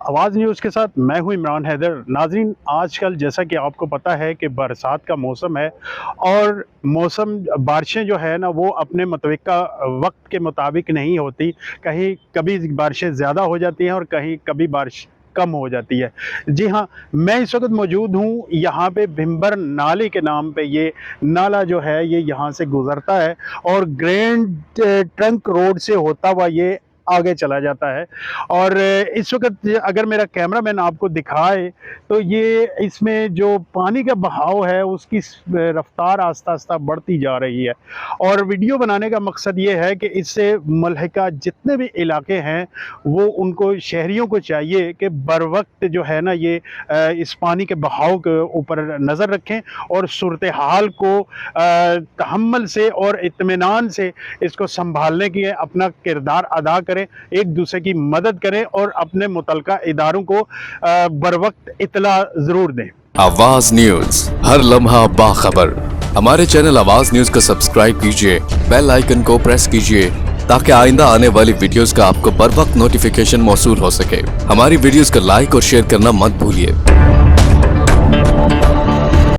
आवाज़ न्यूज़ के साथ मैं हूं इमरान हैदर। नाज़रीन, आजकल जैसा कि आपको पता है कि बरसात का मौसम है और मौसम बारिशें जो है ना वो अपने मुतवक्का वक्त के मुताबिक नहीं होती। कहीं कभी बारिशें ज़्यादा हो जाती हैं और कहीं कभी बारिश कम हो जाती है। जी हाँ, मैं इस वक्त मौजूद हूँ यहाँ पे भिंबर नाले के नाम पे। ये नाला जो है ये यहाँ से गुज़रता है और ग्रैंड ट्रंक रोड से होता हुआ ये आगे चला जाता है। और इस वक्त अगर मेरा कैमरामैन आपको दिखाए तो ये इसमें जो पानी का बहाव है उसकी रफ्तार आस्ता आस्ता बढ़ती जा रही है। और वीडियो बनाने का मकसद ये है कि इससे मुल्हिका जितने भी इलाके हैं वो उनको शहरियों को चाहिए कि बर वक्त जो है ना ये इस पानी के बहाव के ऊपर नज़र रखें और सूरत हाल को तहम्मुल से और इत्मीनान से इसको संभालने की अपना किरदार अदा करें, एक दूसरे की मदद करें और अपने मुतलका इदारों को बर वक्त इतला ज़रूर दें। आवाज न्यूज, हर लम्हा बाखबर। हमारे चैनल आवाज न्यूज को सब्सक्राइब कीजिए, बेल आइकन को प्रेस कीजिए ताकि आइंदा आने वाली वीडियोस का आपको बर वक्त नोटिफिकेशन मौसूल हो सके। हमारी वीडियोस को लाइक और शेयर करना मत भूलिए।